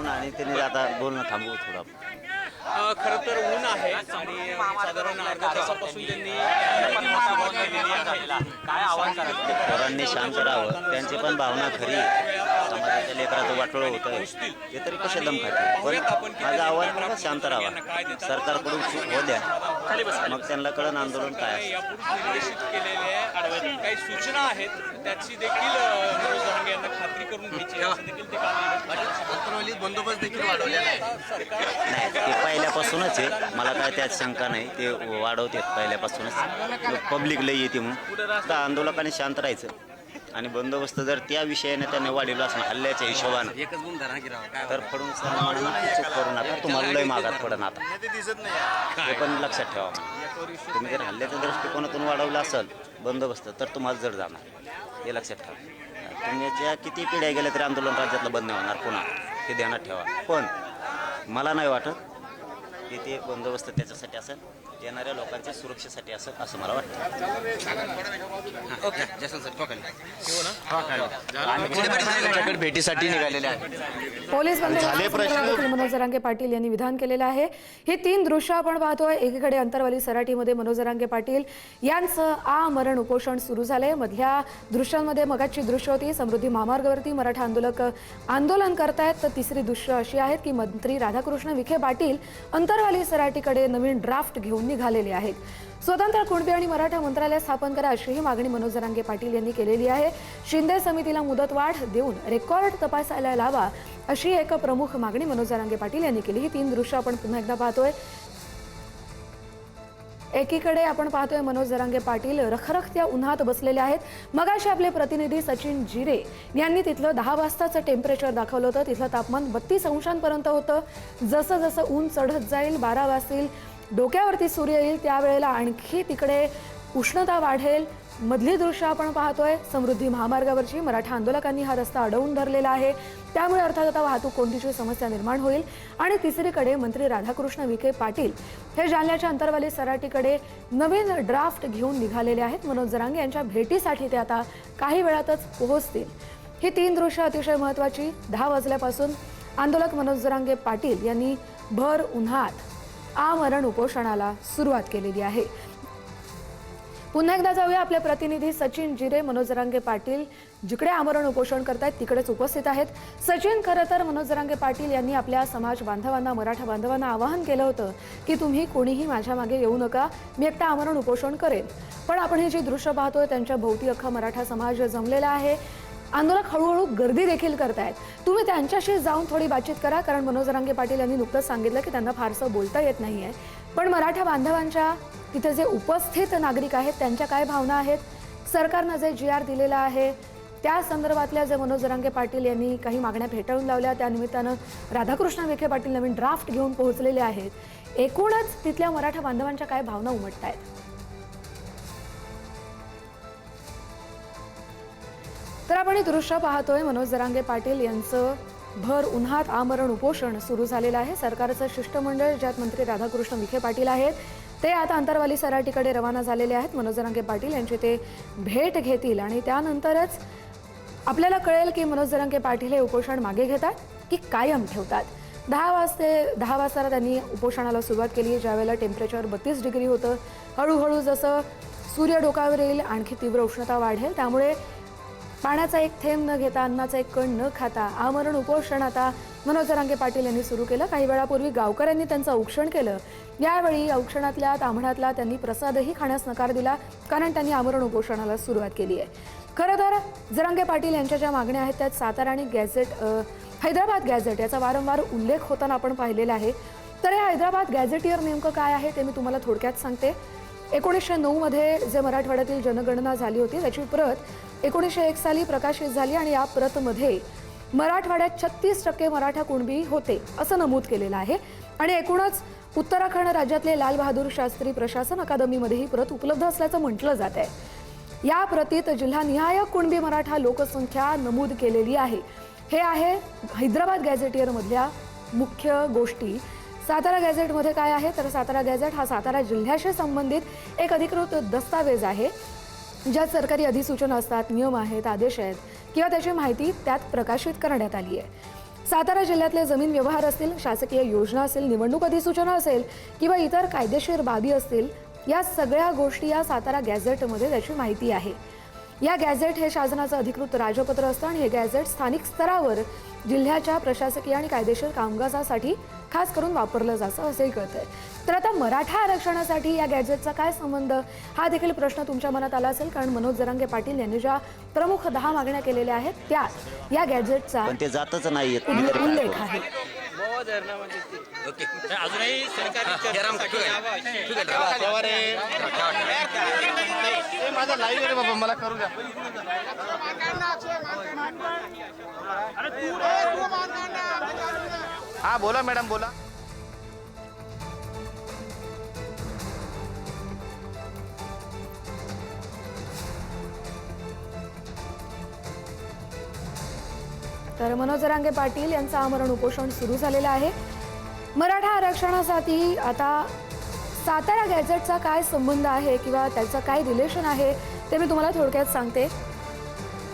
ऊन आणि त्यांनी आता बोलणं थांबवू थोडं. खरं तर ऊन आहे आणि साधारण अर्ध्या तासापासून त्यांनी काय आवाज करायचं पोरांनी शांत राहावं. त्यांची पण भावना खरी आहे. समाजाच्या लेकराचं वाटोळं होतं ते तरी कसे दम खाते. पण माझा आवाज मला शांत राहावा. सरकारकडून चूक हो द्या, मग त्यांना कळण आंदोलन काय असतं. यापूर्वी निर्देशित केलेल्या काही सूचना आहेत त्याची देखील मनोज जरांगे यांना खात्री करून घ्यायची असं देखील ते काल बंदोबस्त देखील वाढवलेला आहे. नाही, ते पहिल्यापासूनच आहे. मला काय त्यात शंका नाही. ते वाढवतात पहिल्यापासूनच. पब्लिक लई येते म्हणून तर आंदोलकांनी शांत राहायचं आणि बंदोबस्त जर त्या विषयाने त्यांनी वाढवला असणार हल्ल्याच्या हिशोबानं एकच गुण धरा की राव काय तर फडणवीसांना म्हणा चूक करू नका, तुम्हाला लय मागात पडन. आता ते दिसत नाही. हे पण लक्षात ठेवा. तुम्ही जर हल्ल्याच्या दृष्टिकोनातून वाढवलं असेल बंदोबस्त तर तुम्हाला जड जाणार, हे लक्षात ठेवा. तुम्हीच्या किती पिढ्या गेल्या तरी आंदोलन राज्यातलं बंद नाही होणार पुन्हा, हे ध्यानात ठेवा. पण मला नाही वाटत की ते बंदोबस्त त्याच्यासाठी असेल, येणाऱ्या लोकांच्या सुरक्षेसाठी असेल असं मला वाटतं. ओके जसं सर भेटीसाठी निघालेले आहे. पोलीस बंदोबस्त मनोज जरांगे पाटील यांनी विधान केलेलं आहे. ही 3 दृश्य आपण पाहतोय. एकीकडे अंतरवाली सराटीमध्ये मनोज जरांगे पाटील यांचं आमरण उपोषण सुरू झालंय. मधल्या दृश्यांमध्ये मगाची दृश्य होती समृद्धी महामार्गावरती मराठा आंदोलक आंदोलन करतायत. तर तिसरी दृश्य अशी आहेत की मंत्री राधाकृष्ण विखे पाटील अंतरवाली सराटीकडे नवीन ड्राफ्ट घेऊन निघालेले आहेत. स्वतंत्र कुणबी आणि मराठा मंत्रालय स्थापन करा अशीही मागणी मनोज जरांगे पाटील यांनी केलेली आहे. शिंदे समितीला मुदतवाढ देऊन रेकॉर्ड तपासायला लावा अशी एक प्रमुख मागणी मनोज जरांगे पाटील यांनी केली. ही 3 दृश्य आपण पुन्हा एकदा पाहतोय. एकीकडे आपण पाहतोय मनोज जरांगे पाटील रखरखत्या उन्हात बसलेले आहेत. मगाशी आपले प्रतिनिधी सचिन जिरे यांनी तिथलं 10 वाजताचं टेम्परेचर दाखवलं होतं. तिथलं तापमान 32 अंशांपर्यंत होतं. जसं जसं ऊन चढत जाईल 12 वाजतील डोक्यावरती सूर्य येईल त्यावेळेला आणखी तिकडे उष्णता वाढेल. मधली दृश्य आपण पाहतोय समृद्धी महामार्गावरची मराठा आंदोलकांनी हा रस्ता अडवून धरलेला आहे. त्यामुळे अर्थात आता वाहतूक कोंडीची समस्या निर्माण होईल. आणि तिसरीकडे मंत्री राधाकृष्ण विखे पाटील हे जालन्याच्या अंतरवाली सराटीकडे नवीन ड्राफ्ट घेऊन निघालेले आहेत. मनोज जरांगे यांच्या भेटीसाठी ते आता काही वेळातच पोहोचतील. ही 3 दृश्य अतिशय महत्त्वाची. 10 वाजल्यापासून आंदोलक मनोज जरांगे पाटील यांनी भर उन्हात आमरण उपोषणाला सुरुवात केलेली आहे. पुन्हा एकदा जाऊया आपले प्रतिनिधी सचिन जिरे. मनोज जरांगे पाटील जिकडे आमरण उपोषण करतायत तिकडेच उपस्थित आहेत. सचिन, खरं तर मनोज जरांगे पाटील यांनी आपल्या समाज बांधवांना मराठा बांधवांना आवाहन केलं होतं की तुम्ही कोणीही माझ्या मागे येऊ नका, मी एकटा आमरण उपोषण करेन. पण आपण ही जी दृश्य पाहतोय त्यांच्या भोवती अख्खा मराठा समाज जमलेला आहे. आंदोलक हळूहळू गर्दी देखील करतायत. तुम्ही त्यांच्याशी जाऊन थोडी बातचीत करा, कारण मनोज जरांगे पाटील यांनी नुकतंच सांगितलं की त्यांना फारसं बोलता येत नाहीये. पण मराठा बांधवांच्या तिथे जे उपस्थित नागरिक आहेत त्यांच्या काय भावना आहेत, सरकारनं जे GR दिलेला आहे त्या संदर्भातल्या जे मनोज जरांगे पाटील यांनी काही मागण्या फेटाळून लावल्या, त्यानिमित्तानं राधाकृष्ण विखे पाटील नवीन ड्राफ्ट घेऊन पोहोचलेले आहेत. एकूणच तिथल्या मराठा बांधवांच्या काय भावना उमटतायत. तर आपण हे दृश्य पाहतोय. मनोज जरांगे पाटील यांचं भर उन्हात आमरण उपोषण सुरू झालेलं आहे. सरकारचं शिष्टमंडळ ज्यात मंत्री राधाकृष्ण विखे पाटील आहेत ते आता अंतरवाली सराटीकडे रवाना झालेले आहेत. मनोज जरांगे पाटील यांची ते भेट घेतील आणि त्यानंतरच आपल्याला कळेल की मनोज जरांगे पाटील हे उपोषण मागे घेतात की कायम ठेवतात. 10 वाजता त्यांनी उपोषणाला सुरुवात केली, ज्यावेळेला टेम्परेचर 32 डिग्री होतं. हळूहळू जसं सूर्य डोकावर येईल आणखी तीव्र उष्णता वाढेल. त्यामुळे पाण्याचा एक थेंब न घेता, अन्नाचा एक कण न खाता आमरण उपोषण आता मनोज जरांगे पाटील यांनी सुरू केलं. काही वेळापूर्वी गावकऱ्यांनी त्यांचं औक्षण केलं. यावेळी औक्षणातल्या तांबड्यातला त्यांनी प्रसादही खाण्यास नकार दिला, कारण त्यांनी आमरण उपोषणाला सुरुवात केली आहे. खरं तर जरांगे पाटील यांच्या ज्या मागण्या आहेत त्यात सातारा आणि हैदराबाद गॅझेट याचा वारंवार उल्लेख होताना आपण पाहिलेला आहे. तर हे हैदराबाद गॅझेटियर नेमकं काय आहे ते मी तुम्हाला थोडक्यात सांगते. 1909 मध्ये जे मराठवाड्यातील जनगणना झाली होती त्याची प्रत 1901 साली प्रकाशित झाली आणि या प्रतमध्ये मराठवाड्यात 36% मराठा कुणबी होते असं नमूद केलेलं आहे. आणि एकूणच उत्तराखंड राज्यातले लाल बहादूर शास्त्री प्रशासन अकादमीमध्ये ही प्रत उपलब्ध असल्याचं म्हटलं जात आहे. या प्रतीत जिल्हानिहाय कुणबी मराठा लोकसंख्या नमूद केलेली आहे. हे आहे हैदराबाद गॅझेटियर मधल्या मुख्य गोष्टी. सातारा गॅझेटमध्ये काय आहे तर सातारा गॅझेट हा सातारा जिल्ह्याशी संबंधित एक अधिकृत दस्तावेज आहे, ज्यात सरकारी अधिसूचना असतात, नियम आहेत, आदेश आहेत किंवा त्याची माहिती त्यात प्रकाशित करण्यात आली आहे. सातारा जिल्ह्यातले जमीन व्यवहार असतील, शासकीय योजना असेल, निवडणूक अधिसूचना असेल किंवा इतर कायदेशीर बाबी असतील, या सगळ्या गोष्टी या सातारा गॅझेटमध्ये त्याची माहिती आहे. या गॅझेट हे शासनाचं अधिकृत राजपत्र असतं आणि हे गॅझेट स्थानिक स्तरावर जिल्ह्याच्या प्रशासकीय आणि कायदेशीर कामकाजासाठी खास करून वापरलं जातं असंही कळतंय. तर आता मराठा आरक्षणासाठी या गॅझेटचा काय संबंध हा देखील प्रश्न तुमच्या मनात आला असेल, कारण मनोज जरांगे पाटील यांनी ज्या प्रमुख 10 मागण्या केलेल्या आहेत त्यात या गॅझेटचा पण ते जातच नाही येत. उल्लेख आहे. ओके अजूनही सरकारी चर्चेसाठी यावं अशी माझा लाईव्ह आहे बाबा, मला करू द्या. हा बोला मॅडम, बोला. तर मनोज जरांगे पाटील यांचं आमरण उपोषण सुरू झालेलं आहे. मराठा आरक्षणासाठी आता सातारा गॅझेटचा काय संबंध आहे किंवा त्याचं काय रिलेशन आहे ते मी तुम्हाला थोडक्यात सांगते.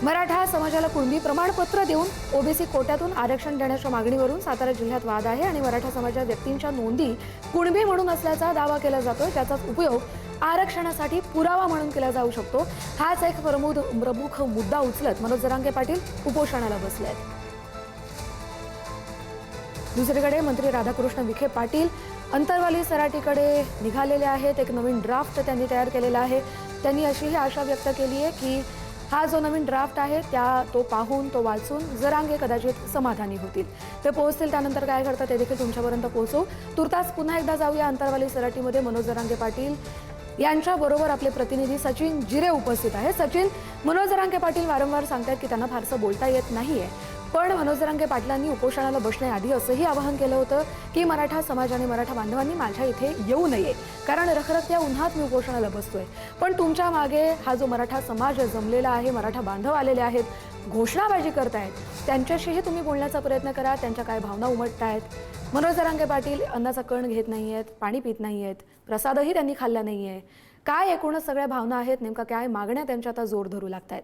मराठा समाजाला कुणबी प्रमाणपत्र देऊन ओबीसी कोट्यातून आरक्षण देण्याच्या मागणीवरून सातारा जिल्ह्यात वाद आहे आणि मराठा समाजाच्या व्यक्तींच्या नोंदी कुणबी म्हणून असल्याचा दावा केला जातो. त्याचाच उपयोग आरक्षणासाठी पुरावा म्हणून केला जाऊ शकतो. हाच एक प्रमुख मुद्दा उचलत मनोज जरांगे पाटील उपोषणाला बसले आहेत. दुसरीकडे मंत्री राधाकृष्ण विखे पाटील अंतरवाली सराटीकडे निघालेले आहेत. एक नवीन ड्राफ्ट त्यांनी तयार केलेला आहे. त्यांनी अशीही आशा व्यक्त केली आहे की हा जो नवीन ड्राफ्ट आहे तो पाहून तो वाचून जरांगे कदाचित समाधानी होतील. ते पोहोचतील त्यानंतर काय घडतं ते देखील तुमच्यापर्यंत पोहोचवू. तुर्तास पुन्हा एकदा जाऊया अंतरवाली सराटीमध्ये मनोज जरांगे पाटील यांच्याबरोबर आपले प्रतिनिधी सचिन जिरे उपस्थित आहे. सचिन, मनोज जरांगे पाटील वारंवार सांगतात की त्यांना फारसं बोलता येत नाहीये, पण मनोज जरांगे पाटलांनी उपोषणाला बसण्याआधी असंही आवाहन केलं होतं की मराठा समाज आणि मराठा बांधवांनी माझ्या इथे येऊ नये, कारण रखरखत्या उन्हात मी उपोषणाला बसतोय. पण तुमच्या मागे हा जो मराठा समाज जमलेला आहे, मराठा बांधव आलेले आहेत, घोषणाबाजी करतायत, त्यांच्याशीही तुम्ही बोलण्याचा प्रयत्न करा. त्यांच्या काय भावना उमटतायत. मनोज जरांगे पाटील अन्नाचा कण घेत नाही आहेत, पाणी पित नाही आहेत, प्रसादही त्यांनी खाल्ला नाही आहे. काय एकूणच सगळ्या भावना आहेत, नेमका काय मागण्या त्यांच्या आता जोर धरू लागतायत?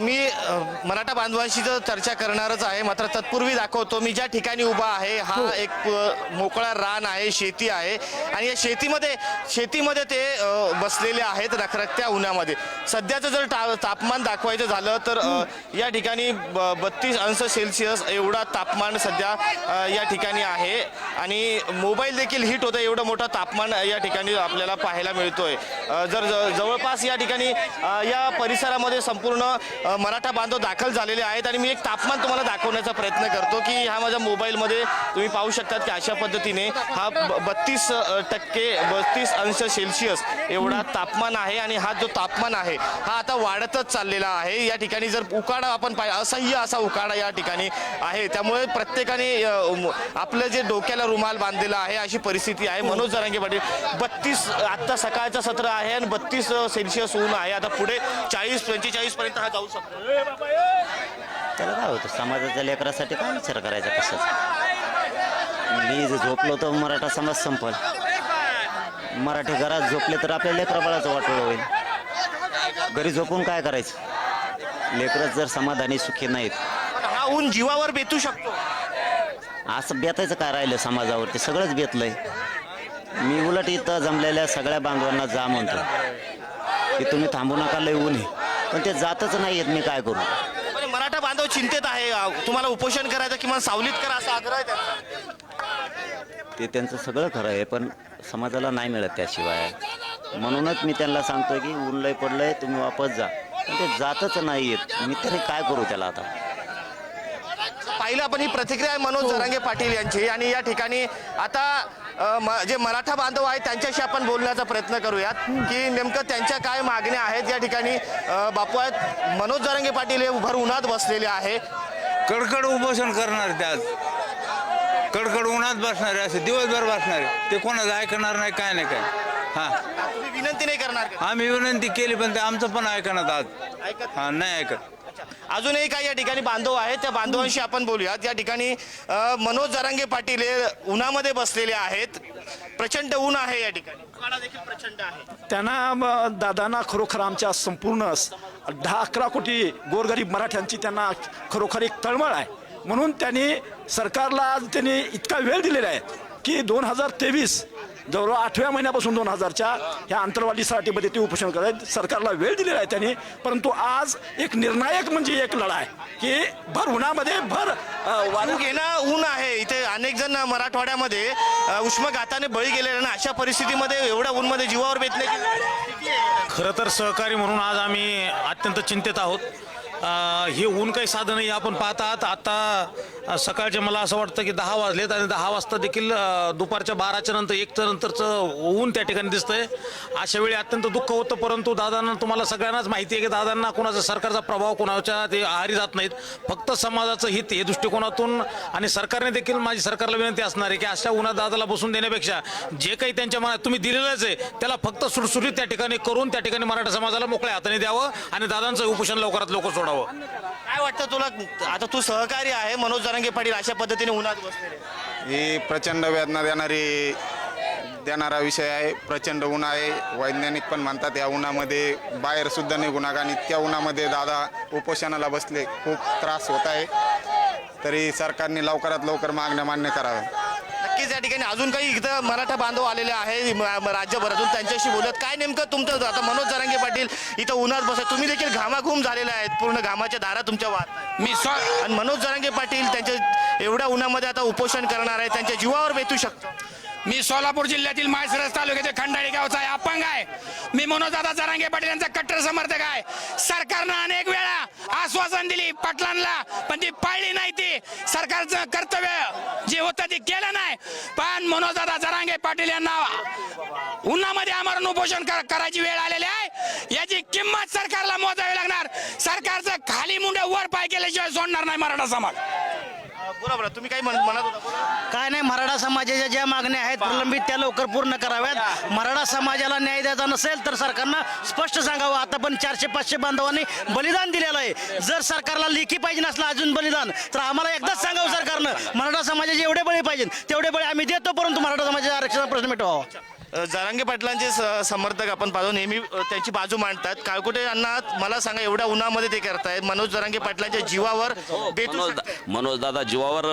मी मराठा बांधवांशी तर चर्चा करणारच आहे, मात्र तत्पूर्वी दाखवतो मी ज्या ठिकाणी उभा आहे हा एक मोकळा रान आहे, शेती आहे आणि या शेतीमध्ये ते बसलेले आहेत रखरखत्या उन्हामध्ये. सध्याचं जर तापमान दाखवायचं झालं तर या ठिकाणी 32 अंश सेल्सिअस एवढा तापमान सध्या या ठिकाणी आहे आणि मोबाईल देखील हीट होतं, एवढं मोठं तापमान या ठिकाणी आपल्याला पाहायला मिळतोय. जर जवळपास या ठिकाणी या परिसरामध्ये संपूर्ण मराठा बांधव दाखल झालेले आहेत आणि मी एक तापमान तुम्हाला दाखवण्याचा प्रयत्न करतो की ह्या माझ्या मोबाईलमध्ये तुम्ही पाहू शकतात की अशा पद्धतीने हा 32 अंश सेल्सिअस एवढा तापमान आहे आणि हा जो तापमान आहे हा आता वाढतच चाललेला आहे. या ठिकाणी जर उकाडा आपण असह्य असा उकाडा या ठिकाणी आहे, त्यामुळे प्रत्येकाने आपलं जे डोक्याला रुमाल बांधलेला आहे अशी परिस्थिती आहे. मनोज जरांगे पाटील 32 आत्ता सकाळचं सत्र आहे आणि 32 सेल्सिअस ऊन आहे. आता पुढे 40-45 पर्यंत हा जाऊ शकतो. त्याला काय होतं, समाजाच्या लेकरासाठी काय विचार करायचा कशाचा? मी जे झोपलो तर मराठा समाज संपल, मराठी घरात झोपले तर आपल्या लेकरा बाळाचं वाटोळं होईल. घरी झोपून काय करायचं? लेकरच जर समाधानी सुखी नाहीत, हा ऊन जीवावर बेतू शकतो. असं बेतायचं काय राहिलं समाजावरती? सगळंच बेतलंय. मी उलट इथं जमलेल्या सगळ्या बांधवांना जा म्हणतो की तुम्ही थांबू नका, लय ऊन आहे, पण ते जातच नाही येत. मी काय करू? मराठा बांधव चिंतेत आहे, तुम्हाला उपोषण करायचं किंवा सावलीत करा असा आग्रह आहे त्यांचा. ते त्यांचं सगळं खरं आहे, पण समाजाला नाही मिळत त्याशिवाय. म्हणूनच मी त्यांना सांगतोय की ऊन लय पडलंय, तुम्ही वापस जा, पण ते जातच नाही येत. मी तरी काय करू त्याला? आता पाहिलं आपण, ही प्रतिक्रिया आहे मनोज जरांगे पाटील यांची आणि या ठिकाणी आता जे मराठा बांधव आहेत त्यांच्याशी आपण बोलण्याचा प्रयत्न करूयात की नेमकं त्यांच्या काय मागण्या आहेत. या ठिकाणी बापू आहेत, मनोज जरांगे पाटील हे भर उन्हात बसलेले आहे. कडकड उपोषण करणार ते आज, कडकड उन्हात बसणारे, असे दिवसभर बसणारे, ते कोणाचं ऐकणार नाही, काय नाही काय. हा, तुम्ही विनंती नाही करणार का? आम्ही विनंती केली पण ते आमचं पण ऐकणार आज. हा, नाही ऐकत. अजूनही काही या ठिकाणी बांधव आहेत, त्या बांधवांशी आपण बोलूयात. या ठिकाणी मनोज जरांगे पाटील हे उन्हामध्ये बसलेले आहेत. प्रचंड ऊन आहे या ठिकाणी, उकाडा देखील प्रचंड आहे. त्यांना दादांना खरोखर आमच्या संपूर्ण 10-11 कोटी गोरगरीब मराठ्यांची त्यांना खरोखर एक तळमळ आहे. म्हणून त्यांनी सरकारला आज त्यांनी इतका वेळ दिलेला आहे की 2023 जवळ 8व्या महिन्यापासून 2000च्या ह्या अंतरवालीसाठीमध्ये ते उपोषण करायचं सरकारला वेळ दिलेला आहे त्यांनी. परंतु आज एक निर्णायक म्हणजे एक लढा आहे की भर उन्हामध्ये वाळू घेणं ऊन आहे. इथे अनेक जण मराठवाड्यामध्ये उष्माघाताने बळी गेलेले ना, अशा परिस्थितीमध्ये एवढ्या ऊनमध्ये जीवावर बेतण्याची स्थिती आहे. खरं तर सहकारी म्हणून आज आम्ही अत्यंत चिंतेत आहोत. हे ऊन काही साधं नाही. आपण पाहतात आता सकाळचे मला असं वाटतं की 10 वाजलेत आणि 10 वाजता देखील दुपारच्या 12च्या नंतर 1च्या नंतरचं ऊन त्या ठिकाणी दिसतंय. अशा वेळी अत्यंत दुःख होतं. परंतु दादांना तुम्हाला सगळ्यांनाच माहिती आहे की दादांना कोणाचा सरकारचा प्रभाव कोणाच्या ते आहारी जात नाहीत. फक्त समाजाचं हित हे दृष्टिकोनातून आणि सरकारने देखील माझी सरकारला विनंती असणार आहे की अशा उन्हात दादाला बसून देण्यापेक्षा जे काही त्यांच्या मनात तुम्ही दिलेलंच आहे त्याला फक्त सुटसुटीत त्या ठिकाणी करून त्या ठिकाणी मराठा समाजाला मोकळ्या हाताने द्यावं आणि दादांचं उपोषण लवकरात लवकर सोडावं. काय वाटतं तुला? आता तू सहकारी आहे, मनोज जरांगे पाटील अशा पद्धतीने उन्हात बसलेले. ही प्रचंड वेदना देणारा विषय आहे. प्रचंड ऊन आहे. वैज्ञानिक पण म्हणतात या उन्हामध्ये बाहेर सुद्धा निघू नका. आणि इतक्या उन्हामध्ये दादा उपोषणाला बसले. खूप त्रास होत आहे. तरी सरकारने लवकरात लवकर मागण्या मान्य कराव्या. नक्कीच या ठिकाणी अजून काही इथं मराठा बांधव आलेले आहे राज्यभरातून, त्यांच्याशी बोलत. काय नेमकं तुमचं आता मनोज जरांगे पाटील इथं उन्हात बसत, तुम्ही देखील घामाघूम झालेले आहेत, पूर्ण घामाच्या धारा तुमच्या वाहत आणि मनोज जरांगे पाटील त्यांच्या एवढ्या उन्हामध्ये आता उपोषण करणार आहे, त्यांच्या जीवावर बेतू शकतो. मी सोलापूर जिल्ह्यातील माळशिरस तालुक्यातील खंडाळी गावचा आहे, अपंग आहे. मी मनोजदादा जरांगे पाटील यांचा कट्टर समर्थक आहे. सरकारनं अनेक वेळा आश्वासन दिली पाटलांना, पण ती पाळली नाही. ती सरकारचं कर्तव्य जे होतं ते केलं नाही. पण मनोजदादा जरांगे पाटील यांना उन्हामध्ये आमरण उपोषण करायची वेळ आलेली आहे. याची किंमत सरकारला मोजावी लागणार. सरकारचं खाली मुंडे वर पाय केल्याशिवाय सोडणार नाही मराठा समाज. बरोबर, तुम्ही काही म्हणत होता? काय नाही, मराठा समाजाच्या ज्या मागण्या आहेत प्रलंबित त्या लवकर पूर्ण कराव्यात. मराठा समाजाला न्याय द्यायचा नसेल तर सरकारनं स्पष्ट सांगावं. आता पण 400-500 बांधवांनी बलिदान दिलेलं आहे. जर सरकारला लेखी पाहिजे नसलं अजून बलिदान, तर आम्हाला एकदाच सांगावं सरकारनं मराठा समाजाचे एवढे बळी पाहिजे तेवढे बळी आम्ही देतो, परंतु मराठा समाजाच्या आरक्षणाचा प्रश्न मिटवावा. जरांगे पाटलांचे समर्थक आपण पाहतो, नेहमी त्यांची बाजू मांडतात. काळकुटे यांना मला सांगा, एवढ्या उन्हामध्ये ते करतायत, मनोज जरांगे पाटलांच्या जीवावर मनोज दादा जीवावर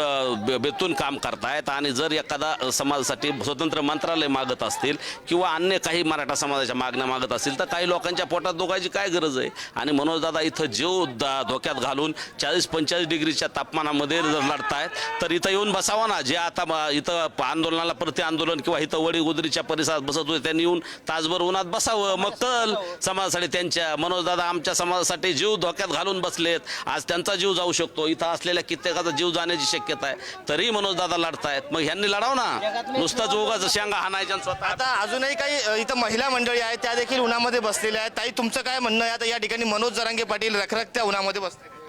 बेतून काम करतायत. आणि जर एखादा समाजासाठी स्वतंत्र मंत्रालय मागत असतील किंवा अन्य काही मराठा समाजाच्या मागण्या मागत असतील तर काही लोकांच्या पोटात दुखायची काय गरज आहे. आणि मनोज दादा इथं जीव धोक्यात घालून 40-45 डिग्रीच्या तापमानामध्ये जर लढतायत तर इथं येऊन बसावा ना. जे आता इथं आंदोलनाला प्रति आंदोलन किंवा इथं वडी गुजरीच्या परिसरात बसत होते त्यांनी येऊन तासभर उन्हात बसावं. मग कल समाजासाठी त्यांच्या मनोज दादा आमच्या समाजासाठी जीव धोक्यात घालून बसलेत. आज त्यांचा जीव जाऊ शकतो, इथं असलेल्या कित्येकाचा जीव जाण्याची शक्यता आहे, तरी मनोज दादा लढतायत. मग ह्यांनी लढाव ना, नुसतंच उगाच शेंगा हाणायच्या स्वतः. आता अजूनही काही इथं महिला मंडळी आहेत, त्या देखील उन्हामध्ये बसलेल्या आहेत. ताई, तुमचं काय म्हणणं आहे? आता या ठिकाणी मनोज जरांगे पाटील रखरखत्या उन्हामध्ये बसले.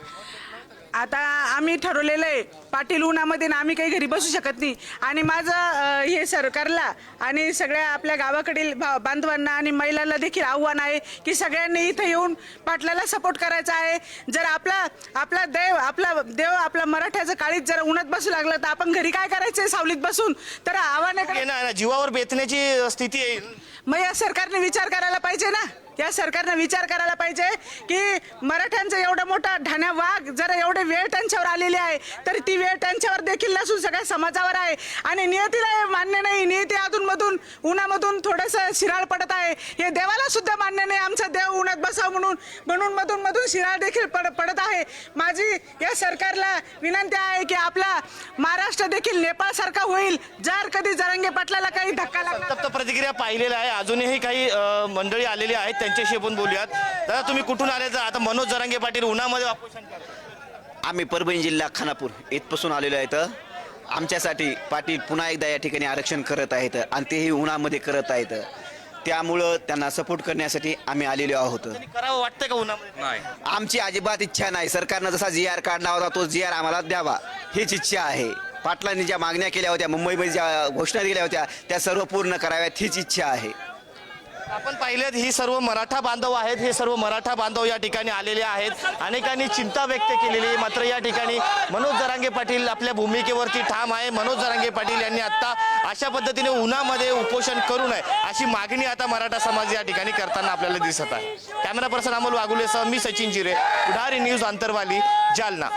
आता आम्ही ठरवलेलं आहे पाटील उन्हामध्ये ना आम्ही काही घरी बसू शकत नाही. आणि माझं हे सरकारला आणि सगळ्या आपल्या गावाकडील बांधवांना आणि महिलांना देखील आव्हान आहे की सगळ्यांनी इथं येऊन पाटलाला सपोर्ट करायचा आहे. जर आपला देव आपला मराठ्याचं काळीत जर उन्हात बसू लागलं तर आपण घरी काय करायचंय सावलीत बसून. तर आव्हानाकडे जीवावर बेतण्याची स्थिती येईल. मग या सरकारने विचार करायला पाहिजे ना. या सरकारनं विचार करायला पाहिजे की मराठ्यांचा एवढा मोठा ठाण्या वाघ जर एवढे वेळ त्यांच्यावर आलेली आहे तर ती वेळ त्यांच्यावर देखील नसून सगळ्या समाजावर आहे. आणि नियतीला मान्य नाही. नियती अधूनमधून उन्हामधून थोडंसं शिराळ पडत आहे. हे देवाला सुद्धा मान्य नाही आमचा देव उन्हात बसाव म्हणून मधून शिराळ देखील पडत आहे. माझी या सरकारला विनंती आहे की आपला महाराष्ट्र देखील नेपाळसारखा होईल जर कधी जरांगे पाटलाला काही धक्का लागला. संतप्त प्रतिक्रिया पाहिलेल्या आहे. अजूनही काही मंडळी आलेली आहेत, त्यांच्याशी आपण बोलूयात. दादा, तुम्ही कुठून आले? आता मनोज जरांगे पाटील उन्हामध्ये उपोषण करतात. आम्ही परभणी जिल्हा खानापूर इथपासून आलेलो आहेत. आमच्यासाठी पाटील पुन्हा एकदा या ठिकाणी आरक्षण करत आहेत आणि तेही उन्हामध्ये करत आहेत. त्यामुळं त्यांना सपोर्ट करण्यासाठी आम्ही आलेलो आहोत. करावं वाटतं का उन्हामध्ये? नाही, आमची अजिबात इच्छा नाही. सरकारनं जसा GR काढला होता तो GR आम्हाला द्यावा हीच इच्छा आहे. पाटलांनी ज्या मागण्या केल्या होत्या, मुंबईमध्ये ज्या घोषणा दिल्या होत्या त्या सर्व पूर्ण कराव्यात हीच इच्छा आहे. आपण पाहिलेत ही सर्व मराठा बांधव आहेत. हे सर्व मराठा बांधव या ठिकाणी आलेले आहेत. अनेकांनी चिंता व्यक्त केलेली आहे. मात्र या ठिकाणी मनोज जरांगे पाटील आपल्या भूमिकेवरती ठाम आहे. मनोज जरांगे पाटील यांनी आता अशा पद्धतीने उन्हामध्ये उपोषण करू नये अशी मागणी आता मराठा समाज या ठिकाणी करताना आपल्याला दिसत आहे. कॅमेरा पर्सन अमोल वाघुलेसह मी सचिन जिरे, पुढारी न्यूज, आंतरवाली, जालना.